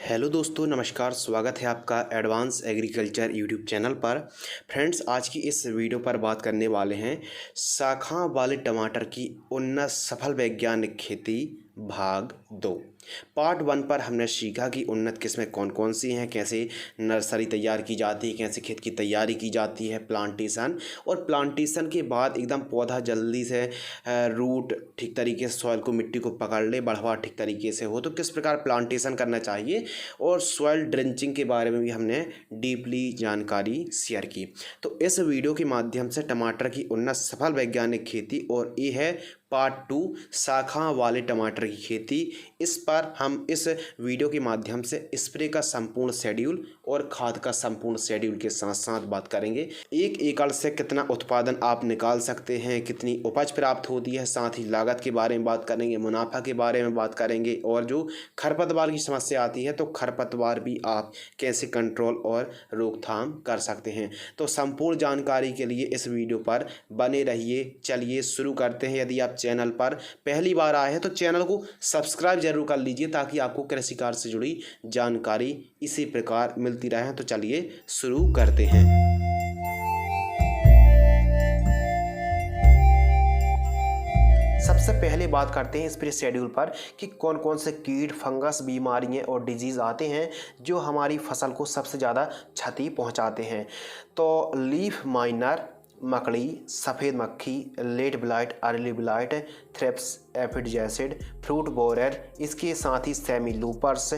Hello दोस्तों, नमस्कार। स्वागत है आपका एडवांस एग्रीकल्चर यूट्यूब चैनल पर। फ्रेंड्स, आज की इस वीडियो पर बात करने वाले हैं शाखा वाले टमाटर की उन्नत सफल वैज्ञानिक खेती भाग 2। पार्ट 1 पर हमने सीखा कि उन्नत किस्में कौन कौन सी हैं, कैसे नर्सरी तैयार की जाती है, कैसे खेत की तैयारी की जाती है, प्लांटेशन, और प्लांटेशन के बाद एकदम पौधा जल्दी से रूट ठीक तरीके से सॉइल को, मिट्टी को पकड़ ले, बढ़ावा ठीक तरीके से हो तो किस प्रकार प्लांटेशन करना चाहिए, और सॉइल ड्रेंचिंग के बारे में भी हमने डीपली जानकारी शेयर की। तो इस वीडियो के माध्यम से टमाटर की उन्नत सफल वैज्ञानिक खेती, और ये है पार्ट 2 शाखा वाले टमाटर की खेती। इस पर हम इस वीडियो के माध्यम से स्प्रे का संपूर्ण शेड्यूल और खाद का संपूर्ण शेड्यूल के साथ साथ बात करेंगे। एक एकड़ से कितना उत्पादन आप निकाल सकते हैं, कितनी उपज प्राप्त होती है, साथ ही लागत के बारे में बात करेंगे, मुनाफा के बारे में बात करेंगे, और जो खरपतवार की समस्या आती है तो खरपतवार भी आप कैसे कंट्रोल और रोकथाम कर सकते हैं। तो संपूर्ण जानकारी के लिए इस वीडियो पर बने रहिए। चलिए शुरू करते हैं। यदि आप चैनल पर पहली बार आए हैं तो चैनल को सब्सक्राइब जरूर कर लीजिए ताकि आपको कृषि कार्य से जुड़ी जानकारी इसी प्रकार मिलती रहे। तो चलिए शुरू करते हैं। सबसे पहले बात करते हैं स्प्रे शेड्यूल पर कि कौन कौन से कीट, फंगस, बीमारियां और डिजीज़ आते हैं जो हमारी फसल को सबसे ज़्यादा क्षति पहुंचाते हैं। तो लीफ माइनर, मकड़ी, सफ़ेद मक्खी, late blight, early blight, thrips, aphid jassid, fruit borer, इसके साथ ही सेमी लूपर्स,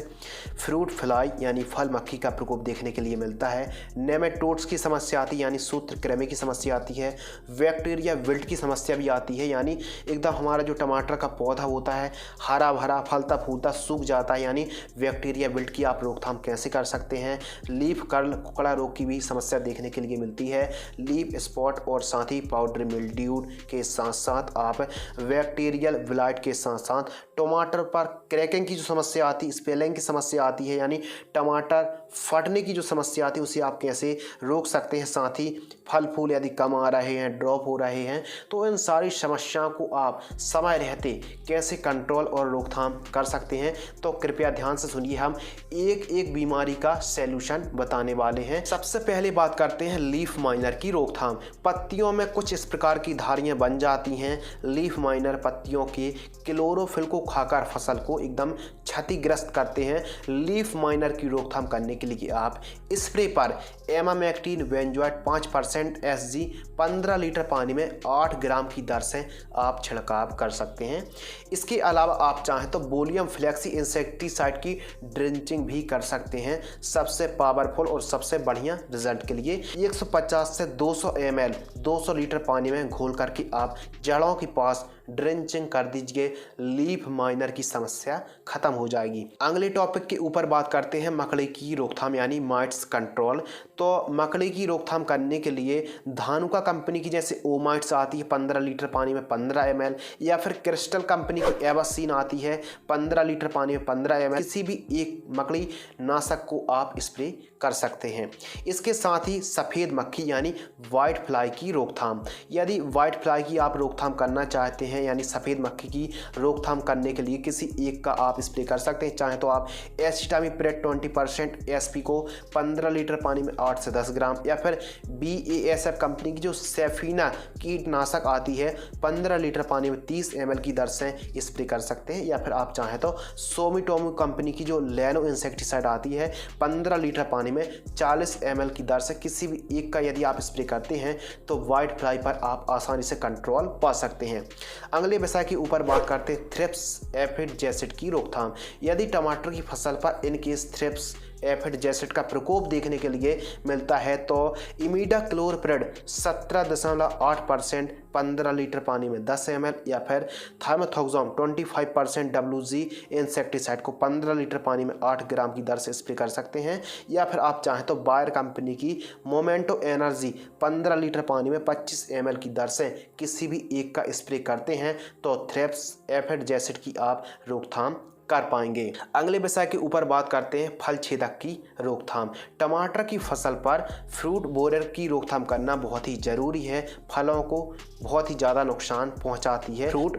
फ्रूट फ्लाई यानी फल मक्खी का प्रकोप देखने के लिए मिलता है। नेमेटोड्स की समस्या आती है यानी सूत्रकृमि की समस्या आती है। बैक्टीरिया विल्ट की समस्या भी आती है यानी एकदम हमारा जो टमाटर का पौधा होता है हरा भरा फलता फूलता सूख जाता है, यानी बैक्टीरिया विल्ट की आप रोकथाम कैसे कर सकते हैं। लीफ कर्ल, कुकड़ा रोग की भी समस्या देखने के लिए मिलती है। लीफ स्पॉट और साथ ही पाउडर मिल्ड्यू के साथ साथ आप बैक्टीरियल ब्लाइट के साथ साथ टमाटर पर क्रैकिंग की जो समस्या आती है, स्पेलिंग की समस्या आती है यानी टमाटर फटने की जो समस्या आती है उसे आप कैसे रोक सकते हैं। साथ ही फल फूल यदि कम आ रहे हैं, ड्रॉप हो रहे हैं, तो इन सारी समस्याओं को आप समय रहते कैसे कंट्रोल और रोकथाम कर सकते हैं। तो कृपया ध्यान से सुनिए, हम एक एक बीमारी का सैल्यूशन बताने वाले हैं। सबसे पहले बात करते हैं लीफ माइनर की रोकथाम। पत्तियों में कुछ इस प्रकार की धारियां बन जाती हैं। लीफ माइनर पत्तियों के क्लोरोफिल को खाकर फसल को एकदम क्षतिग्रस्त करते हैं। लीफ माइनर की रोकथाम करने के लिए आप स्प्रे पर एमामेक्टिन बेंजोएट 5% एसजी 15 लीटर पानी में 8 ग्राम की दर से आप छिड़काव कर सकते हैं। इसके अलावा आप चाहें तो बोलियम फ्लेक्सी इंसेक्टिसाइड की ड्रेंचिंग भी कर सकते हैं। सबसे पावरफुल और सबसे बढ़िया रिजल्ट के लिए 150 से 200 ml 200 लीटर पानी में घोल करके आप जड़ों के पास ड्रेंचिंग कर दीजिए। लीफ माइनर की समस्या खत्म हो जाएगी। अगले टॉपिक के ऊपर बात करते हैं मकड़ी की रोकथाम यानी माइट्स कंट्रोल। तो मकड़ी की रोकथाम करने के लिए धानुका कंपनी की जैसे ओमाइट्स आती है 15 लीटर पानी में 15 ml, या फिर क्रिस्टल कंपनी की एवासीन आती है 15 लीटर पानी में 15 ml। किसी भी एक मकड़ी नाशक को आप स्प्रे कर सकते हैं। इसके साथ ही सफ़ेद मक्खी यानी वाइट फ्लाई की रोकथाम। यदि वाइट फ्लाई की आप रोकथाम करना चाहते हैं यानी सफ़ेद मक्खी की रोकथाम करने के लिए किसी एक का आप स्प्रे कर सकते हैं। चाहे तो आप एसिटामिप्रिड 20% एसपी को 15 लीटर पानी में 8 से 10 ग्राम, या फिर BASF कंपनी की जो सेफीना कीटनाशक आती है 15 लीटर पानी में 30 ml की दर से स्प्रे कर सकते हैं। या फिर आप चाहें तो सोमिटोमो कंपनी की जो लैनो इंसेक्टिसाइड आती है 15 लीटर पानी में 40 ml की दर से किसी भी एक का यदि आप स्प्रे करते हैं तो वाइट फ्लाई पर आप आसानी से कंट्रोल पा सकते हैं। अगले विषय के ऊपर बात करते हैं थ्रिप्स, एफिड जैसिड की रोकथाम। यदि टमाटर की फसल पर इनकेस थ्रिप्स, एफिड जैसिड का प्रकोप देखने के लिए मिलता है तो इमिडाक्लोप्रिड 17.8% 15 लीटर पानी में 10 ml, या फिर थाइमेथोक्सोम 25% WG इंसेक्टिसाइड को 15 लीटर पानी में 8 ग्राम की दर से स्प्रे कर सकते हैं। या फिर आप चाहें तो बायर कंपनी की मोमेंटो एनर्जी 15 लीटर पानी में 25 ml की दर से किसी भी एक का स्प्रे करते हैं तो थ्रिप्स, एफिड जैसिड की आप रोकथाम कर पाएंगे। अगले विषय के ऊपर बात करते हैं फल छेदक की रोकथाम। टमाटर की फसल पर फ्रूट बोरर की रोकथाम करना बहुत ही ज़रूरी है। फलों को बहुत ही ज़्यादा नुकसान पहुंचाती है फ्रूट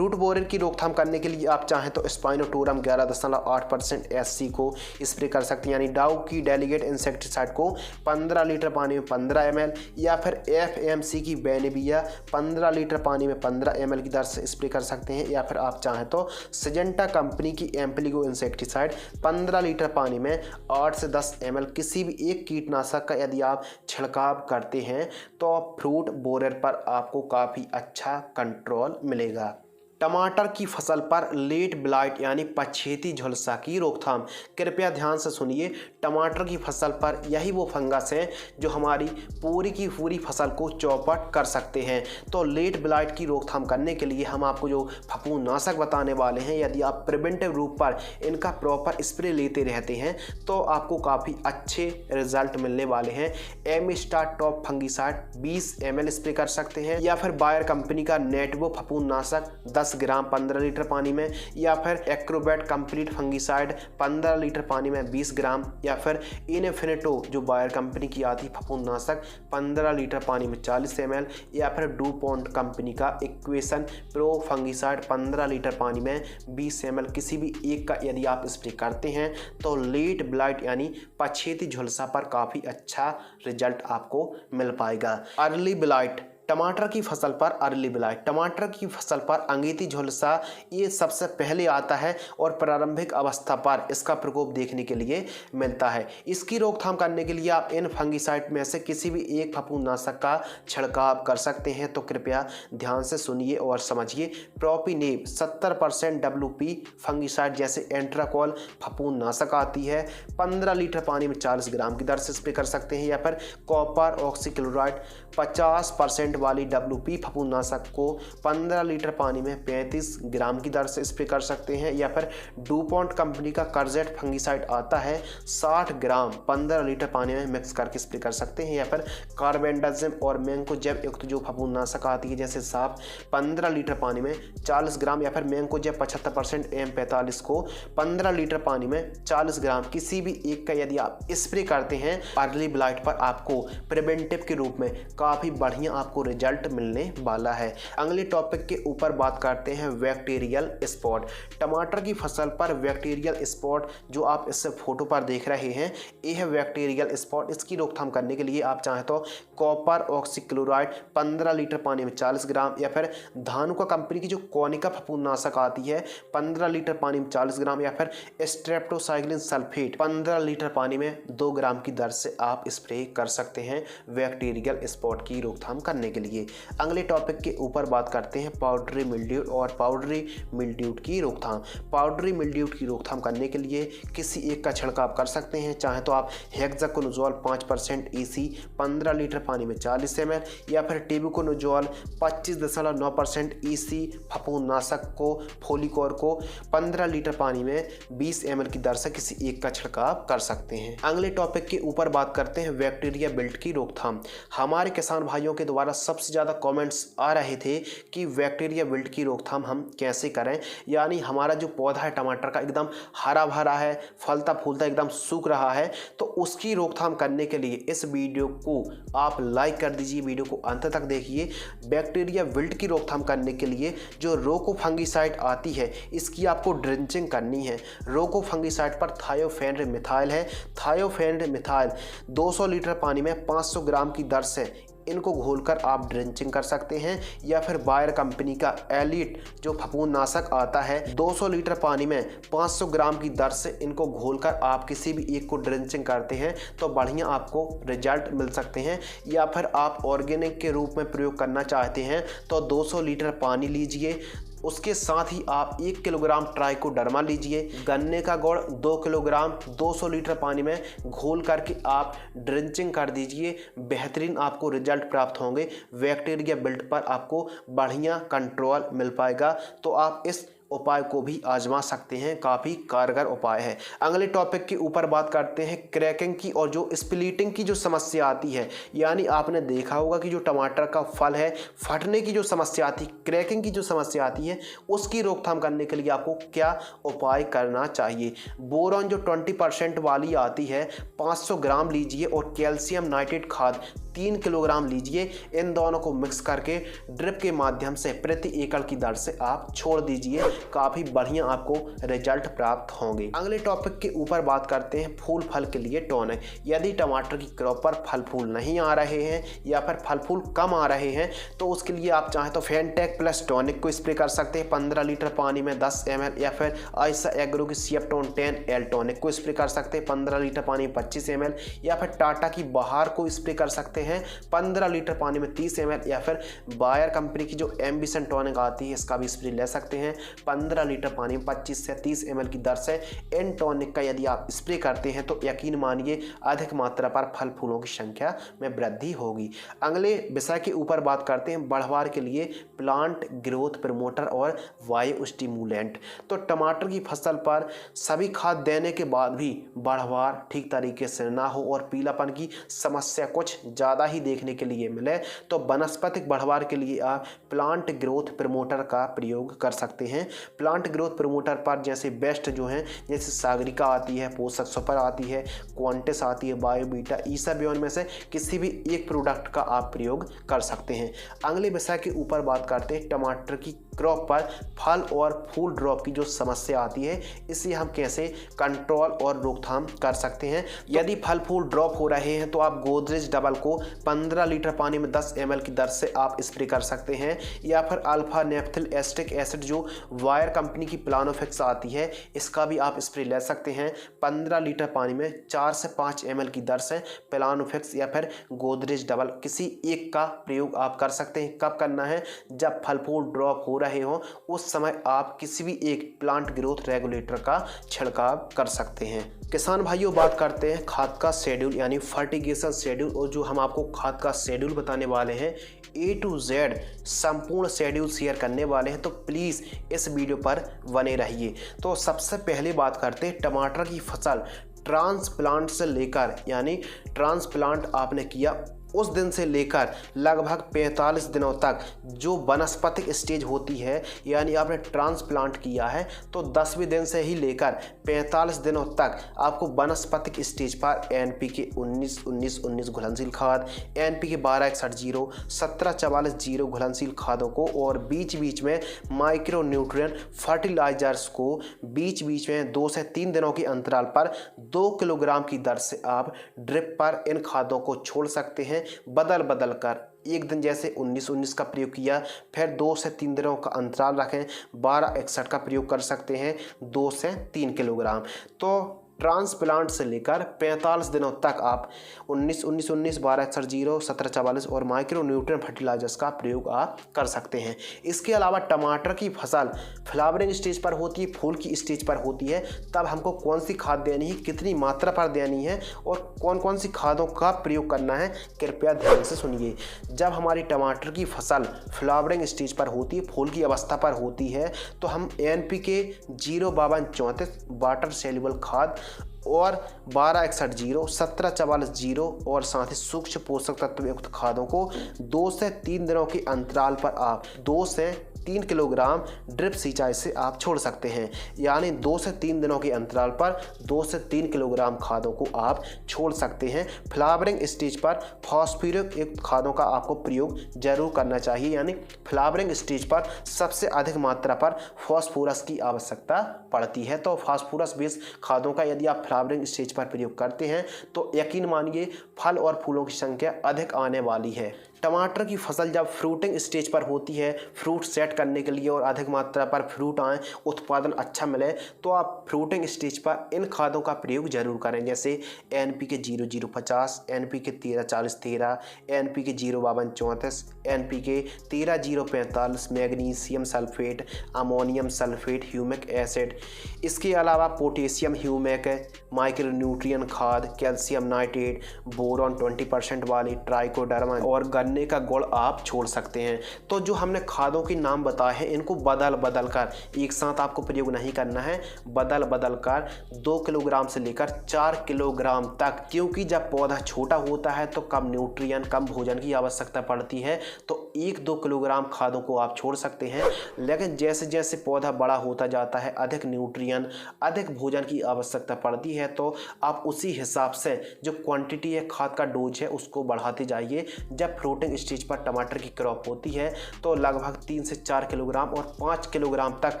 बोरर की रोकथाम करने के लिए आप चाहें तो स्पाइनोटोरम 11.8% SC को स्प्रे कर सकते हैं, यानी डाउ की डेलीगेट इंसेक्टिसाइड को 15 लीटर पानी में 15 ml, या फिर FMC की बेनेविया 15 लीटर पानी में 15 ml की दर से स्प्रे कर सकते हैं, या फिर आप चाहें तो सिजेंटा कंपनी की एम्प्लीगो इंसेक्टिसाइड 15 लीटर पानी में 8 से 10 ml किसी भी एक कीटनाशक का यदि आप छिड़काव करते हैं तो फ्रूट बोरर पर आपको काफ़ी अच्छा कंट्रोल मिलेगा। टमाटर की फसल पर लेट ब्लाइट यानी पछेती झुलसा की रोकथाम। कृपया ध्यान से सुनिए, टमाटर की फसल पर यही वो फंगस है जो हमारी पूरी की पूरी फसल को चौपट कर सकते हैं। तो लेट ब्लाइट की रोकथाम करने के लिए हम आपको जो फफूंदनाशक बताने वाले हैं, यदि आप प्रिवेंटिव रूप पर इनका प्रॉपर स्प्रे लेते रहते हैं तो आपको काफ़ी अच्छे रिजल्ट मिलने वाले हैं। Amistar top fungicide 20 ml spray कर सकते हैं, या फिर बायर कंपनी का नेटवो फफूंदनाशक 10 ग्राम 15 लीटर पानी में, या फिर एक्रोबैट कंप्लीट फंगिसाइड 15 लीटर पानी में 20 ग्राम, या फिर इनफिनिटो जो बायर कंपनी की आती फफूंदनाशक 15 लीटर पानी में 40 ml, या फिर डूपॉन्ट कंपनी का इक्वेशन प्रो फंगिसाइड 15 लीटर पानी में 20 ml किसी भी एक का यदि आप स्प्रे करते हैं तो लेट ब्लाइट यानी पछेती झुलसा पर काफ़ी अच्छा रिजल्ट आपको मिल पाएगा। अर्ली ब्लाइट टमाटर की फसल पर अर्ली ब्लाइट, टमाटर की फसल पर अंगेती झुलसा ये सबसे पहले आता है और प्रारंभिक अवस्था पर इसका प्रकोप देखने के लिए मिलता है। इसकी रोकथाम करने के लिए आप इन फंगिसाइड में से किसी भी एक फफूंदनाशक का छिड़काव कर सकते हैं। तो कृपया ध्यान से सुनिए और समझिए। प्रोपिनेब 70% WP फंगिसाइड जैसे एंट्राकॉल फफूंदनाशक आती है, 15 लीटर पानी में 40 ग्राम की दर से स्प्रे कर सकते हैं, या फिर कॉपर ऑक्सीक्लोराइड 50% वाली WP फफूंदनाशक को 15 लीटर पानी में 35 ग्राम की दर से स्प्रे कर सकते हैं, या फिर डूपॉन्ट कंपनी का कर्जेट फंगिसाइड आता है 60 ग्राम 15 लीटर पानी में मिक्स करके स्प्रे कर सकते हैं, या फिर कार्बेंडाजिम और मैंकोजेब युक्त जो फफूंदनाशक आती है जैसे साफ 15 लीटर पानी में 40 ग्राम, या फिर मैंकोजेब 75% M45 को 15 लीटर पानी में 40 ग्राम किसी भी एक का यदि आप स्प्रे करते हैं अर्ली ब्लाइट पर आपको प्रिवेंटिव के रूप में काफ़ी बढ़िया आपको रिजल्ट मिलने वाला है। अगले टॉपिक के ऊपर बात करते हैं बैक्टीरियल स्पॉट। टमाटर की फसल पर बैक्टीरियल स्पॉट जो आप इस फोटो पर देख रहे हैं यह है बैक्टीरियल स्पॉट। इसकी रोकथाम करने के लिए आप चाहें तो कॉपर ऑक्सीक्लोराइड 15 लीटर पानी में 40 ग्राम, या फिर धानुका कंपनी की जो कोनिका फफूंदनाशक आती है 15 लीटर पानी में 40 ग्राम, या फिर स्ट्रेप्टोसाइक्लिन सल्फेट 15 लीटर पानी में 2 ग्राम की दर से आप स्प्रे कर सकते हैं बैक्टीरियल स्पॉट की रोकथाम करने के लिए। अगले टॉपिक के ऊपर बात करते हैं पाउडरी मिल्ड्यूड और पाउडरी मिल्ड्यूड की रोकथाम। पाउडरी मिल्ड्यूड की रोकथाम करने के लिए किसी एक का छिड़काव कर सकते हैं, चाहे तो आप हेक्साकोनाजोल 5% EC 15 लीटर पानी में 40 ml, या फिर टेबुकोनाजोल 25.9% EC फफूंदनाशक को फोलिकोर को 15 लीटर पानी में 20 ml की दर से किसी एक का छिड़काव कर सकते हैं। अगले टॉपिक के ऊपर बात करते हैं बैक्टीरिया बिल्ट की रोकथाम। हमारे किसान भाइयों के द्वारा सबसे ज़्यादा कमेंट्स आ रहे थे कि बैक्टीरिया बिल्ट की रोकथाम हम कैसे करें, यानी हमारा जो पौधा है टमाटर का एकदम हरा भरा है, फलता फूलता एकदम सूख रहा है, तो उसकी रोकथाम करने के लिए इस वीडियो को आप लाइक कर दीजिए, वीडियो को अंत तक देखिए। बैक्टीरिया बिल्ट की रोकथाम करने के लिए जो रोको फंगिसाइड आती है इसकी आपको ड्रिंचिंग करनी है। रोको फंगिसाइड पर थायोफेनेड मिथाइल है, थायोफेनेड मिथाइल 200 लीटर पानी में 500 ग्राम की दर से इनको घोलकर आप ड्रिंचिंग कर सकते हैं, या फिर बायर कंपनी का एलिट जो फफूंदनाशक आता है 200 लीटर पानी में 500 ग्राम की दर से इनको घोलकर आप किसी भी एक को ड्रिंचिंग करते हैं तो बढ़िया आपको रिजल्ट मिल सकते हैं। या फिर आप ऑर्गेनिक के रूप में प्रयोग करना चाहते हैं तो 200 लीटर पानी लीजिए, उसके साथ ही आप 1 किलोग्राम ट्राइकोडर्मा लीजिए, गन्ने का गुड़ 2 किलोग्राम 200 लीटर पानी में घोल करके आप ड्रिंचिंग कर दीजिए। बेहतरीन आपको रिजल्ट प्राप्त होंगे, बैक्टीरिया बिल्ट पर आपको बढ़िया कंट्रोल मिल पाएगा। तो आप इस उपाय को भी आजमा सकते हैं, काफ़ी कारगर उपाय है। अगले टॉपिक के ऊपर बात करते हैं क्रैकिंग की और जो स्प्लिटिंग की जो समस्या आती है, यानी आपने देखा होगा कि जो टमाटर का फल है फटने की जो समस्या आती है, क्रैकिंग की जो समस्या आती है, उसकी रोकथाम करने के लिए आपको क्या उपाय करना चाहिए। बोरॉन जो 20% वाली आती है 500 ग्राम लीजिए और कैल्शियम नाइट्रेट खाद 3 किलोग्राम लीजिए। इन दोनों को मिक्स करके ड्रिप के माध्यम से प्रति एकड़ की दर से आप छोड़ दीजिए, काफ़ी बढ़िया आपको रिजल्ट प्राप्त होंगे। अगले टॉपिक के ऊपर बात करते हैं फूल फल के लिए टॉनिक। यदि टमाटर की क्रॉप पर फल फूल नहीं आ रहे हैं या फिर फल फूल कम आ रहे हैं तो उसके लिए आप चाहें तो फेंटेक प्लस टॉनिक को स्प्रे कर सकते हैं 15 लीटर पानी में 10 ml, या फिर आयशा एग्रो की सिएप्टोन 10L टॉनिक को स्प्रे कर सकते हैं 15 लीटर पानी में 25 ml, या फिर टाटा की बहार को स्प्रे कर सकते हैं 15 लीटर पानी में 30 ml, या फिर बायर कंपनी की जो एम्बिशन टॉनिक आती है इसका भी स्प्रे ले सकते हैं 15 लीटर पानी में 25 से 30 ml की दर से। इन टॉनिक का यदि आप स्प्रे करते हैं तो यकीन मानिए अधिक मात्रा पर फल फूलों की संख्या में वृद्धि होगी। अगले विषय के ऊपर बात करते हैं बढ़वार के लिए प्लांट ग्रोथ प्रमोटर और वायु स्टिमुलेंट। तो टमाटर की फसल पर सभी खाद देने के बाद भी बढ़वार ठीक तरीके से ना हो और पीलापन की समस्या कुछ ज़्यादा ही देखने के लिए मिले तो वनस्पतिक बढ़वार के लिए आप प्लांट ग्रोथ प्रमोटर का प्रयोग कर सकते हैं। प्लांट ग्रोथ प्रमोटर पर जैसे बेस्ट जो हैं जैसे सागरिका आती है, पोषक सुपर आती है, क्वांटिस आती है, बायोबीटा, ईसाबियोन में से किसी भी एक प्रोडक्ट का आप प्रयोग कर सकते हैं। अगले विषय के ऊपर बात करते हैं टमाटर की क्रॉप पर फल और फूल ड्रॉप की जो समस्या आती है इसे हम कैसे कंट्रोल और रोकथाम कर सकते हैं। यदि फल फूल ड्रॉप हो रहे हैं तो आप गोदरेज डबल को 15 लीटर पानी में 10 ml की दर से आप स्प्रे कर सकते हैं, या फिर अल्फा नेफ्थिल एस्टिक एसिड जो वायर कंपनी की प्लानोफिक्स आती है इसका भी आप स्प्रे ले सकते हैं 15 लीटर पानी में 4 से 5 ml की दर से। प्लानोफिक्स या फिर गोदरेज डबल किसी एक का प्रयोग आप कर सकते हैं। कब करना है? जब फल फूल ड्रॉप हो रहे हो उस समय आप किसी भी एक प्लांट ग्रोथ रेगुलेटर का छिड़काव कर सकते हैं। किसान भाइयों बात करते हैं खाद का शेड्यूल यानी फर्टिगेशन शेड्यूल, और जो हम आपको खाद का शेड्यूल बताने वाले हैं A to Z संपूर्ण शेड्यूल शेयर करने वाले हैं, तो प्लीज़ इस वीडियो पर बने रहिए। तो सबसे पहले बात करते हैं टमाटर की फसल ट्रांसप्लांट से लेकर, यानी ट्रांसप्लांट आपने किया उस दिन से लेकर लगभग 45 दिनों तक जो वनस्पतिक स्टेज होती है, यानी आपने ट्रांसप्लांट किया है तो 10वें दिन से ही लेकर 45 दिनों तक आपको वनस्पतिक स्टेज पर NPK 19-19-19 घुलनशील खाद, NPK 12-61-0, 17-44-0 घुलनशील खादों को और बीच बीच में माइक्रो न्यूट्रिएंट फर्टिलाइजर्स को बीच बीच में 2 से 3 दिनों के अंतराल पर 2 किलोग्राम की दर से आप ड्रिप पर इन खादों को छोड़ सकते हैं बदल बदल कर। एक दिन जैसे 19-19 का प्रयोग किया, फिर 2 से 3 दिनों का अंतराल रखें, 12-61 का प्रयोग कर सकते हैं 2 से 3 किलोग्राम। तो ट्रांसप्लांट से लेकर 45 दिनों तक आप 19-19-19, 12-61-0, 17-44 और माइक्रो न्यूट्रिएंट फर्टिलाइजर्स का प्रयोग आप कर सकते हैं। इसके अलावा टमाटर की फसल फ्लावरिंग स्टेज पर होती है, फूल की स्टेज पर होती है, तब हमको कौन सी खाद देनी है, कितनी मात्रा पर देनी है और कौन कौन सी खादों का प्रयोग करना है, कृपया ध्यान से सुनिए। जब हमारी टमाटर की फसल फ्लावरिंग स्टेज पर होती है, फूल की अवस्था पर होती है, तो हम NPK 0-52-34 वाटर सेल्युबल खाद और 12-61-0, 17-44-0 और साथ ही सूक्ष्म पोषक तत्व युक्त खादों को 2 से 3 दिनों के अंतराल पर आप 2 से 3 किलोग्राम ड्रिप सिंचाई से आप छोड़ सकते हैं। यानी 2 से 3 दिनों के अंतराल पर 2 से 3 किलोग्राम खादों को आप छोड़ सकते हैं। फ्लावरिंग स्टेज पर फॉस्फोरस युक्त खादों का आपको प्रयोग जरूर करना चाहिए, यानी फ्लावरिंग स्टेज पर सबसे अधिक मात्रा पर फॉस्फोरस की आवश्यकता पड़ती है। तो फॉस्फोरस बेस्ड खादों का यदि आप फ्लावरिंग स्टेज पर प्रयोग करते हैं तो यकीन मानिए फल और फूलों की संख्या अधिक आने वाली है। टमाटर की फसल जब फ्रूटिंग स्टेज पर होती है, फ्रूट सेट करने के लिए और अधिक मात्रा पर फ्रूट आए, उत्पादन अच्छा मिले, तो आप फ्रूटिंग स्टेज पर इन खादों का प्रयोग जरूर करें, जैसे NPK 0-0-50, NPK 13-40-13, NPK 0-52-34, NPK 13-0-45, magnesium sulphate, ammonium sulphate, humic acid. इसके अलावा पोटेशियम ह्यूमिक, माइक्रो न्यूट्रिएंट खाद, कैल्शियम नाइट्रेट, बोरॉन 20% वाली, ट्राइकोडर्मा और गन्ने का गुड़ आप छोड़ सकते हैं। तो जो हमने खादों के नाम बताए हैं इनको बदल बदल कर एक साथ आपको प्रयोग नहीं करना है, बदल बदल कर 2 किलोग्राम से लेकर 4 किलोग्राम तक, क्योंकि जब पौधा छोटा होता है तो कम न्यूट्रिएंट कम भोजन की आवश्यकता पड़ती है, तो 1-2 किलोग्राम खादों को आप छोड़ सकते हैं। लेकिन जैसे जैसे पौधा बड़ा होता जाता है, अधिक न्यूट्रिएंट अधिक भोजन की आवश्यकता पड़ती है, तो आप उसी हिसाब से जो क्वांटिटी है खाद का डोज है उसको बढ़ाते जाइए। जब फ्रूटिंग स्टेज पर टमाटर की क्रॉप होती है तो लगभग 3 से 4 किलोग्राम और 5 किलोग्राम तक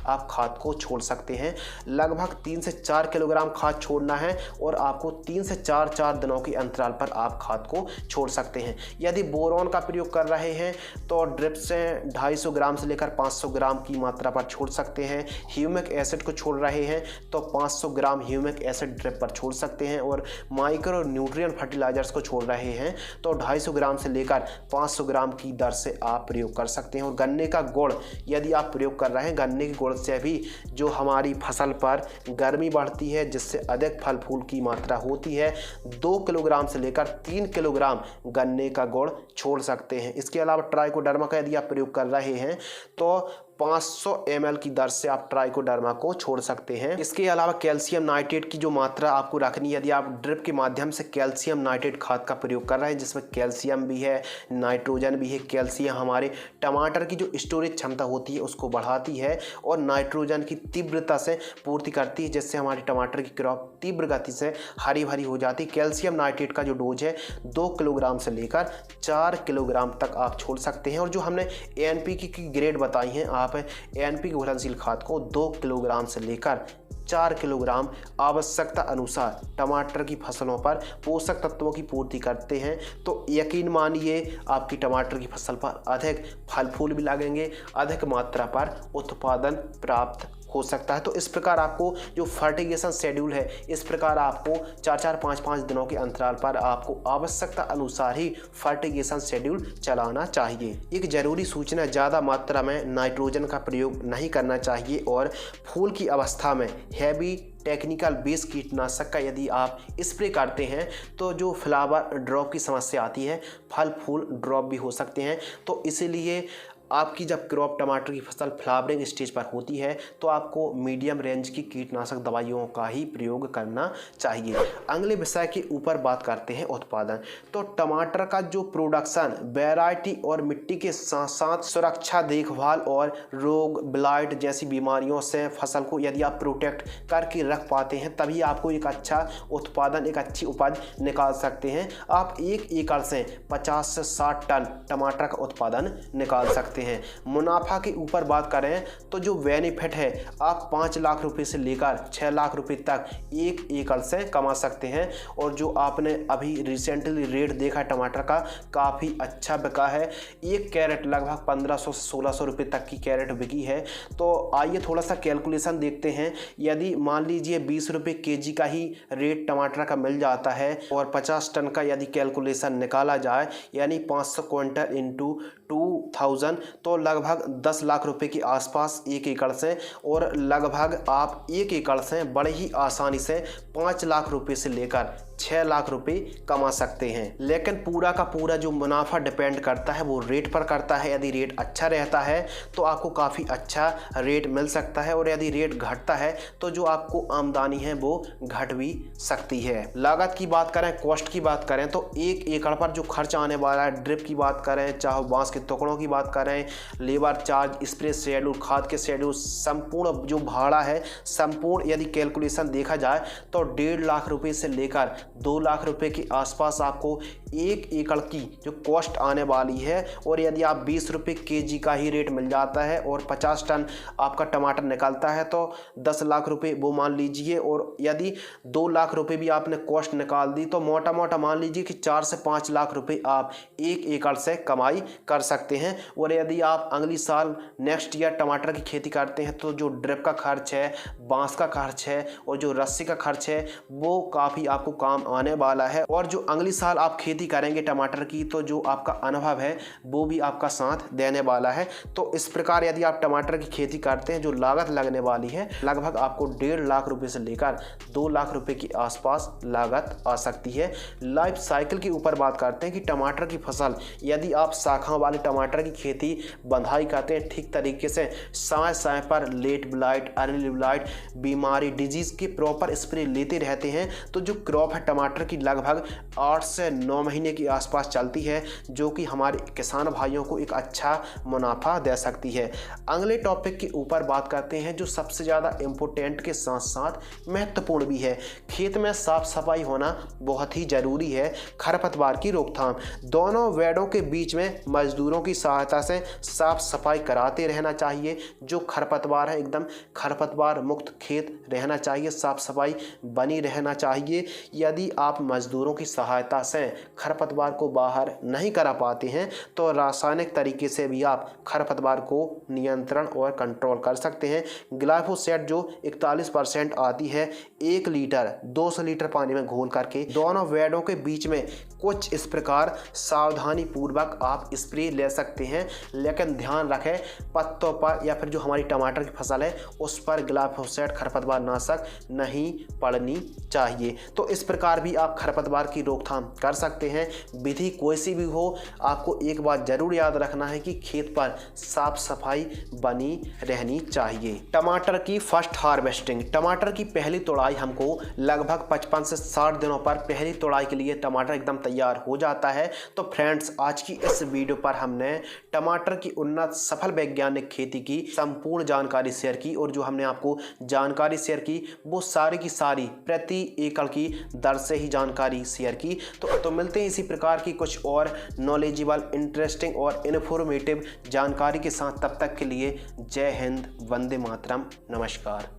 आप खाद को छोड़ सकते हैं। लगभग 3 से 4 किलोग्राम खाद छोड़ना है और आपको 3 से 4 दिनों के अंतराल पर आप खाद को छोड़ सकते हैं। यदि बोरॉन का प्रयोग कर रहे हैं तो ड्रिप से 250 ग्राम से लेकर 500 ग्राम की मात्रा पर छोड़ सकते हैं। ह्यूमिक एसिड को छोड़ रहे हैं तो 500 ग्राम ह्यूमिक एसिड ड्रिप पर छोड़ सकते हैं, और माइक्रो न्यूट्रिएंट फर्टिलाइजर्स को छोड़ रहे हैं तो 250 ग्राम से लेकर 500 ग्राम की दर से आप प्रयोग कर सकते हैं। और गन्ने का गुड़ यदि आप प्रयोग कर रहे हैं, गन्ने के गुड़ से भी जो हमारी फसल पर गर्मी बढ़ती है जिससे अधिक फल फूल की मात्रा होती है, 2 किलोग्राम से लेकर 3 किलोग्राम गन्ने का गुड़ छोड़ सकते हैं। इसके अलावा ट्राइकोडर्मा का यदि आप प्रयोग कर रहे हैं तो 500 ml की दर से आप ट्राइकोडर्मा को छोड़ सकते हैं। इसके अलावा कैल्शियम नाइट्रेट की जो मात्रा आपको रखनी है, यदि आप ड्रिप के माध्यम से कैल्शियम नाइट्रेट खाद का प्रयोग कर रहे हैं जिसमें कैल्शियम भी है, नाइट्रोजन भी है। कैल्शियम हमारे टमाटर की जो स्टोरेज क्षमता होती है उसको बढ़ाती है और नाइट्रोजन की तीव्रता से पूर्ति करती है, जिससे हमारी टमाटर की क्रॉप तीव्र गति से हरी भरी हो जाती है। कैल्शियम नाइट्रेट का जो डोज है 2 किलोग्राम से लेकर 4 किलोग्राम तक आप छोड़ सकते हैं। और जो हमने एनपीके की ग्रेड बताई हैं, आप एनपीके घुलनशील खाद को 2 किलोग्राम से लेकर 4 किलोग्राम आवश्यकता अनुसार टमाटर की फसलों पर पोषक तत्वों की पूर्ति करते हैं, तो यकीन मानिए आपकी टमाटर की फसल पर अधिक फल फूल भी लगेंगे, अधिक मात्रा पर उत्पादन प्राप्त हो सकता है। तो इस प्रकार आपको जो फर्टिगेशन शेड्यूल है, इस प्रकार आपको 4-4, 5-5 दिनों के अंतराल पर आपको आवश्यकता अनुसार ही फर्टिगेशन शेड्यूल चलाना चाहिए। एक जरूरी सूचना, ज़्यादा मात्रा में नाइट्रोजन का प्रयोग नहीं करना चाहिए और फूल की अवस्था में हैवी टेक्निकल बेस कीटनाशक का यदि आप स्प्रे करते हैं तो जो फ्लावर ड्रॉप की समस्या आती है, फल फूल ड्रॉप भी हो सकते हैं। तो इसीलिए आपकी जब क्रॉप टमाटर की फसल फ्लावरिंग स्टेज पर होती है तो आपको मीडियम रेंज की कीटनाशक दवाइयों का ही प्रयोग करना चाहिए। अगले विषय के ऊपर बात करते हैं उत्पादन। तो टमाटर का जो प्रोडक्शन वैरायटी और मिट्टी के साथ साथ सुरक्षा, देखभाल और रोग ब्लाइट जैसी बीमारियों से फसल को यदि आप प्रोटेक्ट करके रख पाते हैं तभी आपको एक अच्छा उत्पादन, एक अच्छी उपज निकाल सकते हैं। आप 1 एकड़ से 50 से 60 टन टमाटर का उत्पादन निकाल सकते हैं। मुनाफा के ऊपर बात करें तो जो बेनिफिट है, आप 5 लाख रुपए से लेकर 6 लाख रुपए तक 1 एकड़ से कमा सकते हैं। और जो आपने अभी रिसेंटली रेट देखा टमाटर का, काफ़ी अच्छा बिका है। 1 कैरेट लगभग 1500 से 1600 रुपये तक की कैरेट बिकी है। तो आइए थोड़ा सा कैलकुलेशन देखते हैं। यदि मान लीजिए 20 रुपये केजी का ही रेट टमाटर का मिल जाता है और 50 टन का यदि कैलकुलेशन निकाला जाए, यानी 500 क्विंटल इंटू 2000, तो लगभग 10 लाख रुपए के आसपास 1 एकड़ से, और लगभग आप 1 एकड़ से बड़े ही आसानी से 5 लाख रुपए से लेकर 6 लाख रुपए कमा सकते हैं। लेकिन पूरा का पूरा जो मुनाफा डिपेंड करता है वो रेट पर करता है। यदि रेट अच्छा रहता है तो आपको काफ़ी अच्छा रेट मिल सकता है, और यदि रेट घटता है तो जो आपको आमदनी है वो घट भी सकती है। लागत की बात करें, कॉस्ट की बात करें तो 1 एकड़ पर जो खर्च आने वाला है, ड्रिप की बात करें, चाहे बांस के टुकड़ों की बात करें, लेबर चार्ज, स्प्रे शेड्यूल, खाद के शेड्यूल, संपूर्ण जो भाड़ा है, संपूर्ण यदि कैलकुलेशन देखा जाए तो 1.5 लाख रुपए से लेकर 2 लाख रुपए के आसपास आपको 1 एकड़ की जो कॉस्ट आने वाली है। और यदि आप 20 रुपये केजी का ही रेट मिल जाता है और 50 टन आपका टमाटर निकलता है तो 10 लाख रुपए वो मान लीजिए, और यदि 2 लाख रुपए भी आपने कॉस्ट निकाल दी तो मोटा मोटा मान लीजिए कि 4 से 5 लाख रुपए आप 1 एकड़ से कमाई कर सकते हैं। और यदि यदि आप अगली साल नेक्स्ट ईयर टमाटर की खेती करते हैं तो जो ड्रिप का खर्च है, बांस का खर्च है और जो रस्सी का खर्च है वो काफ़ी आपको काम आने वाला है। और जो अगली साल आप खेती करेंगे टमाटर की तो जो आपका अनुभव है वो भी आपका साथ देने वाला है। तो इस प्रकार यदि आप टमाटर की खेती करते हैं जो लागत लगने वाली है लगभग आपको 1.5 लाख रुपए से लेकर 2 लाख रुपए के आसपास लागत आ सकती है। लाइफ साइकिल के ऊपर बात करते हैं कि टमाटर की फसल यदि आप शाखाओं वाले टमाटर की खेती बंधाई करते हैं ठीक तरीके से समय समय पर लेट ब्लाइट, अर्ली ब्लाइट, बीमारी, डिजीज़ के प्रॉपर स्प्रे लेते रहते हैं तो जो क्रॉप है टमाटर की लगभग 8 से 9 महीने के आसपास चलती है, जो कि हमारे किसान भाइयों को एक अच्छा मुनाफा दे सकती है। अगले टॉपिक के ऊपर बात करते हैं जो सबसे ज़्यादा इम्पोर्टेंट के साथ साथ महत्वपूर्ण भी है। खेत में साफ सफाई होना बहुत ही ज़रूरी है। खरपतवार की रोकथाम, दोनों वेड़ों के बीच में मजदूरों की सहायता से साफ सफाई कराते रहना चाहिए। जो खरपतवार है एकदम खरपतवार मुक्त खेत रहना चाहिए, साफ सफाई बनी रहना चाहिए। यदि आप मजदूरों की सहायता से खरपतवार को बाहर नहीं करा पाते हैं तो रासायनिक तरीके से भी आप खरपतवार को नियंत्रण और कंट्रोल कर सकते हैं। ग्लाइफोसेट जो 41% आती है 1 लीटर 200 लीटर पानी में घोल करके दोनों वेड़ों के बीच में कुछ इस प्रकार सावधानी पूर्वक आप स्प्रे ले सकते हैं। लेकिन ध्यान रखें पत्तों पर या फिर जो हमारी टमाटर की फसल है उस पर ग्लाइफोसेट खरपतवार नाशक नहीं पड़नी चाहिए। तो इस प्रकार भी आप खरपतवार की रोकथाम कर सकते हैं। विधि कोई सी भी हो आपको एक बात जरूर याद रखना है कि खेत पर साफ सफाई बनी रहनी चाहिए। टमाटर की फर्स्ट हार्वेस्टिंग, टमाटर की पहली तोड़ाई हमको लगभग 55 से 60 दिनों पर पहली तोड़ाई के लिए टमाटर एकदम तैयार हो जाता है। तो फ्रेंड्स आज की इस वीडियो पर हमने टमाटर की उन्नत सफल वैज्ञानिक खेती की संपूर्ण जानकारी शेयर की और जो हमने आपको जानकारी शेयर की वो सारी की सारी प्रति एकड़ की दर से ही जानकारी शेयर की। तो मिलते हैं इसी प्रकार की कुछ और नॉलेजेबल, इंटरेस्टिंग और इन्फॉर्मेटिव जानकारी के साथ। तब तक के लिए जय हिंद, वंदे मातरम, नमस्कार।